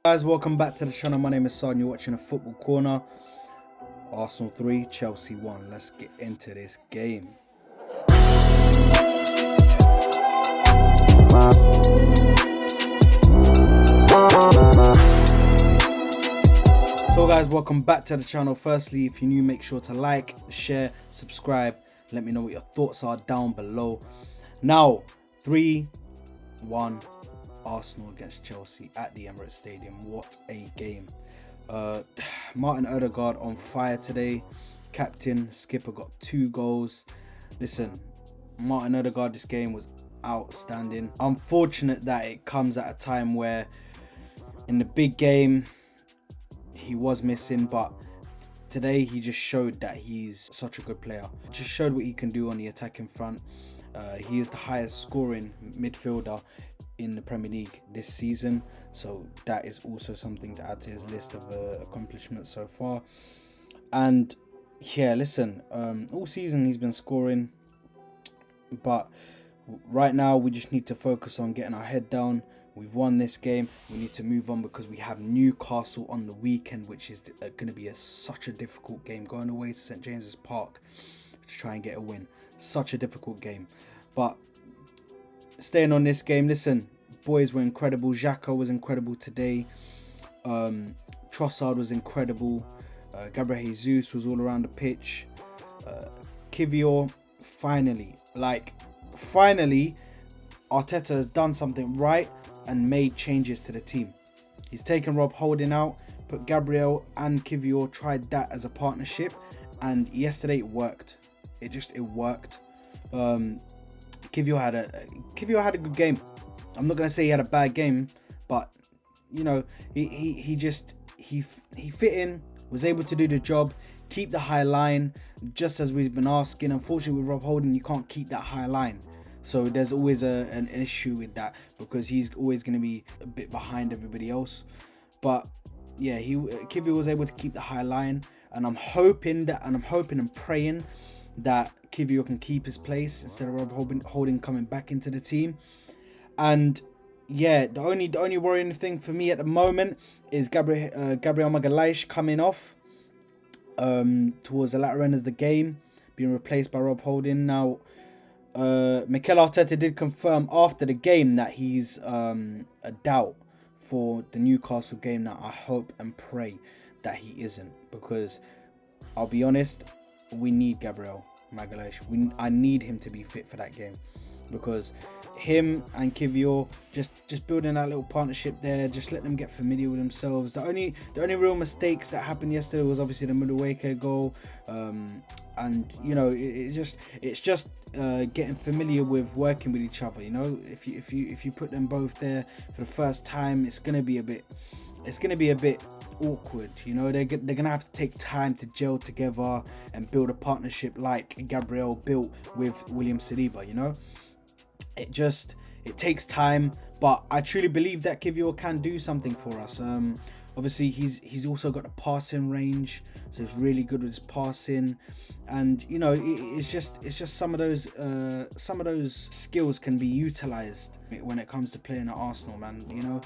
Guys, welcome back to the channel. My name is Son. You're watching a football corner. Arsenal 3, Chelsea 1. Let's get into this game. So guys, welcome back to the channel. Firstly, if you're new, make sure to like, share, subscribe. Let me know what your thoughts are down below. Now, 3-1 Arsenal against Chelsea at the Emirates Stadium. What a game. Martin Odegaard on fire today. Captain, skipper, got 2 goals. Listen, Martin Odegaard, this game was outstanding. Unfortunate that it comes at a time where in the big game he was missing, but today he just showed that he's such a good player. Just showed what he can do on the attacking front. He is the highest scoring midfielder in the Premier League this season, so that is also something to add to his list of accomplishments so far. And yeah, listen, all season he's been scoring, but right now we just need to focus on getting our head down. We've won this game. We need to move on because we have Newcastle on the weekend, which is going to be such a difficult game, going away to St James's Park to try and get a win. Such a difficult game. But staying on this game, listen, boys were incredible. Xhaka was incredible today. Trossard was incredible. Gabriel Jesus was all around the pitch. Kivior, finally, Arteta has done something right and made changes to the team. He's taken Rob Holding out, put Gabriel and Kivior, tried that as a partnership, and yesterday it worked. It worked. Kivior had a good game. I'm not gonna say he had a bad game, but you know, he fit in, was able to do the job, keep the high line, just as we've been asking. Unfortunately, with Rob Holding, you can't keep that high line, so there's always an issue with that because he's always going to be a bit behind everybody else. But yeah, Kivior was able to keep the high line, and I'm hoping and praying that Kivior can keep his place instead of Rob Holding coming back into the team. And yeah, the only worrying thing for me at the moment is Gabriel Magalhaes coming off towards the latter end of the game, being replaced by Rob Holding. Now, Mikel Arteta did confirm after the game that he's a doubt for the Newcastle game. Now, I hope and pray that he isn't, because I'll be honest, we need Gabriel Magalhaes. I need him to be fit for that game, because him and Kivior just building that little partnership there, just let them get familiar with themselves. The only real mistakes that happened yesterday was obviously the Madueke goal, and you know, it's just getting familiar with working with each other. You know, if you put them both there for the first time, it's gonna be a bit awkward. You know, they're gonna have to take time to gel together and build a partnership like Gabriel built with William Saliba. You know, it takes time, but I truly believe that Kivior can do something for us. Obviously he's also got a passing range, so he's really good with his passing, and you know, it's just some of those skills can be utilized when it comes to playing at Arsenal, man. You know,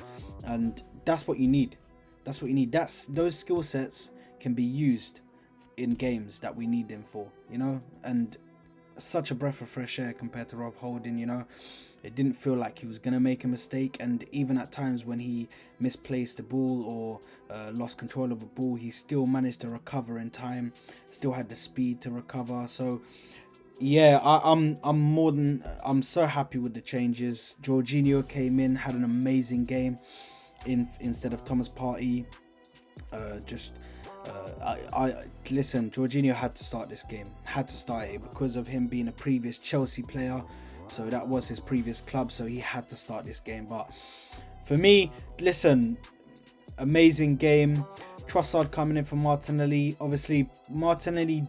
and that's what you need. Those skill sets can be used in games that we need them for, you know. And such a breath of fresh air compared to Rob Holding. You know, it didn't feel like he was gonna make a mistake, and even at times when he misplaced the ball or lost control of the ball, he still managed to recover in time, still had the speed to recover. So yeah, I'm so happy with the changes. Jorginho came in, had an amazing game instead of Thomas Partey. Listen, Jorginho had to start this game, because of him being a previous Chelsea player, so that was his previous club, so he had to start this game. But for me, listen, amazing game. Trossard coming in for Martinelli. Obviously, Martinelli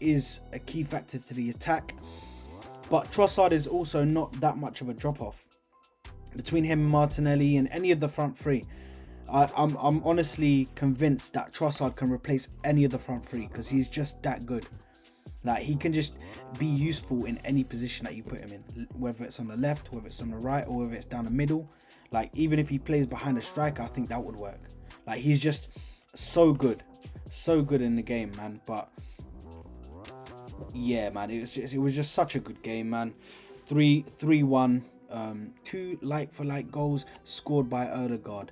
is a key factor to the attack, but Trossard is also not that much of a drop-off between him and Martinelli and any of the front three. I'm honestly convinced that Trossard can replace any of the front three, because he's just that good. Like, he can just be useful in any position that you put him in, whether it's on the left, whether it's on the right, or whether it's down the middle. Like, even if he plays behind a striker, I think that would work. Like, he's just so good in the game, man. But yeah, man, it was just such a good game, man. 3-1. 2 like-for-like goals scored by Odegaard.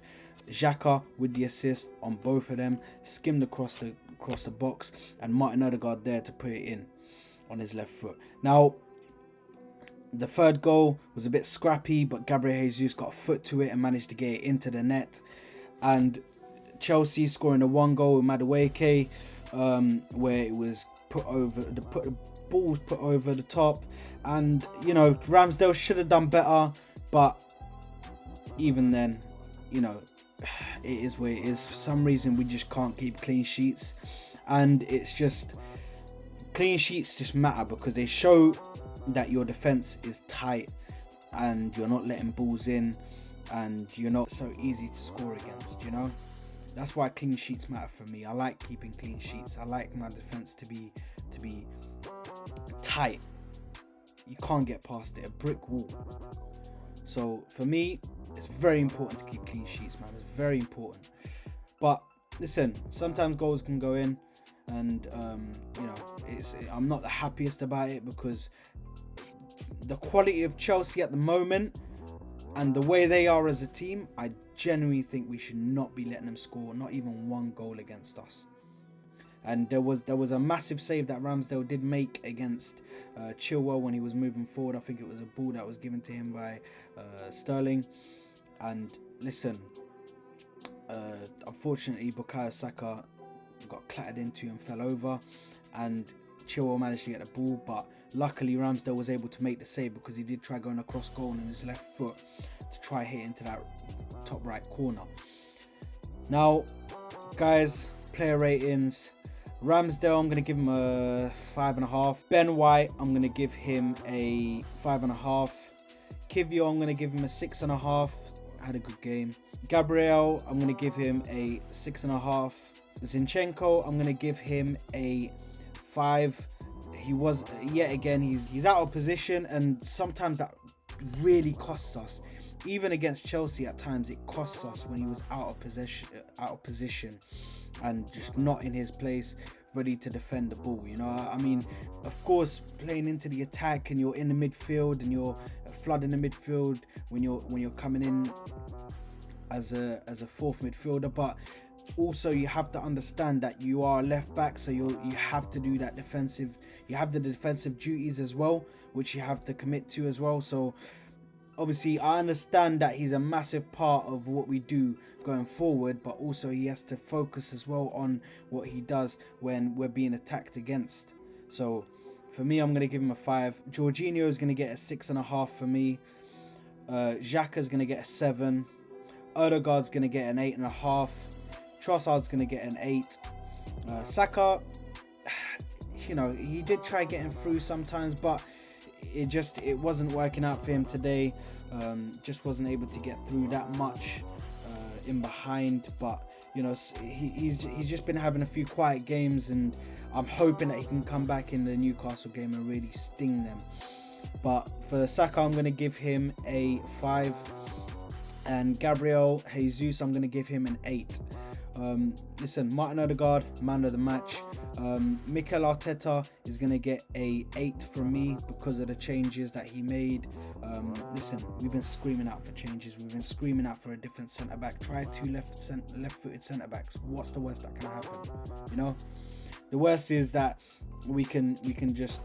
Xhaka with the assist on both of them, skimmed across the box, and Martin Odegaard there to put it in on his left foot. Now, the third goal was a bit scrappy, but Gabriel Jesus got a foot to it and managed to get it into the net. And Chelsea scoring the 1 goal with Madueke, where it was put over the ball was put over the top, and you know, Ramsdale should have done better, but even then, you know, it is what it is. For some reason, we just can't keep clean sheets, and it's just, clean sheets just matter because they show that your defense is tight and you're not letting balls in and you're not so easy to score against, you know. That's why clean sheets matter for me. I like keeping clean sheets. I like my defense to be tight. You can't get past it, a brick wall. So for me, it's very important to keep clean sheets, man. It's very important. But listen, sometimes goals can go in, and you know, I'm not the happiest about it because the quality of Chelsea at the moment and the way they are as a team, I genuinely think we should not be letting them score not even 1 goal against us. And there was a massive save that Ramsdale did make against Chilwell when he was moving forward. I think it was a ball that was given to him by Sterling. And listen, unfortunately, Bukayo Saka got clattered into and fell over, and Chilwell managed to get the ball, but luckily Ramsdale was able to make the save because he did try going across goal on his left foot to try hit into that top right corner. Now, guys, player ratings. Ramsdale, I'm going to give him a 5.5. Ben White, I'm going to give him a 5.5. Kivio, I'm going to give him a 6.5. Had a good game. Gabriel, I'm going to give him a 6.5. Zinchenko, I'm going to give him a 5. He was, yet again, he's out of position, and sometimes that really costs us. Even against Chelsea, at times it costs us when he was out of position and just not in his place, ready to defend the ball. You know, I mean, of course, playing into the attack and you're in the midfield and you're flooding the midfield when you're coming in as a 4th midfielder, but also you have to understand that you are a left back, so you have to do that defensive. You have the defensive duties as well, which you have to commit to as well. So obviously, I understand that he's a massive part of what we do going forward, but also he has to focus as well on what he does when we're being attacked against. So for me, I'm going to give him a 5. Jorginho is going to get a 6.5 for me. Xhaka is going to get a 7. Odegaard's going to get an 8.5. Trossard's going to get an 8. Saka, you know, he did try getting through sometimes, but it wasn't working out for him today. Just wasn't able to get through that much in behind. But you know, he's just been having a few quiet games, and I'm hoping that he can come back in the Newcastle game and really sting them. But for Saka, I'm going to give him a 5, and Gabriel Jesus, I'm going to give him an 8. Listen, Martin Odegaard, man of the match. Mikel Arteta is going to get a 8 from me because of the changes that he made. Listen, we've been screaming out for changes. We've been screaming out for a different centre-back. Try 2 left-footed centre-backs. What's the worst that can happen? You know? The worst is that we can just,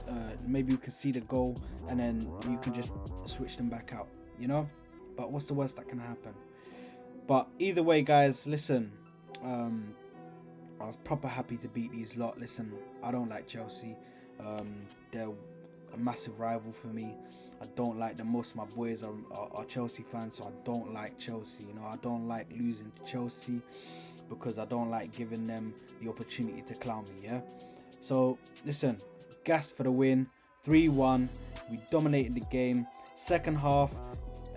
maybe we can see the goal and then you can just switch them back out, you know? But what's the worst that can happen? But either way, guys, listen, I was proper happy to beat these lot. Listen, I don't like Chelsea. They're a massive rival for me. I don't like them. Most of my boys are Chelsea fans, so I don't like Chelsea. You know, I don't like losing to Chelsea because I don't like giving them the opportunity to clown me, yeah? So, listen, gassed for the win. 3-1. We dominated the game. Second half,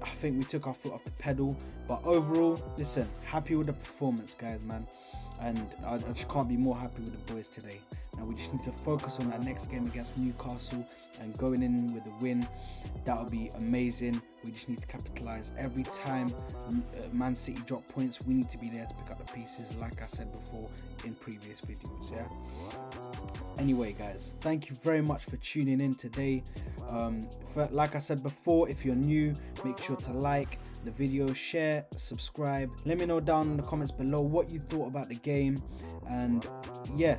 I think we took our foot off the pedal. But overall, listen, happy with the performance, guys, man. And I just can't be more happy with the boys today. Now we just need to focus on that next game against Newcastle and going in with a win. That would be amazing. We just need to capitalize every time Man City drop points. We need to be there to pick up the pieces, like I said before in previous videos. Yeah. Anyway, guys, thank you very much for tuning in today. Like I said before, if you're new, make sure to like the video, share, subscribe. Let me know down in the comments below what you thought about the game. And yeah,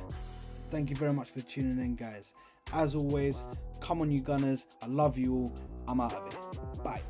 thank you very much for tuning in, guys. As always, come on you Gunners, I love you all. I'm out of it. Bye.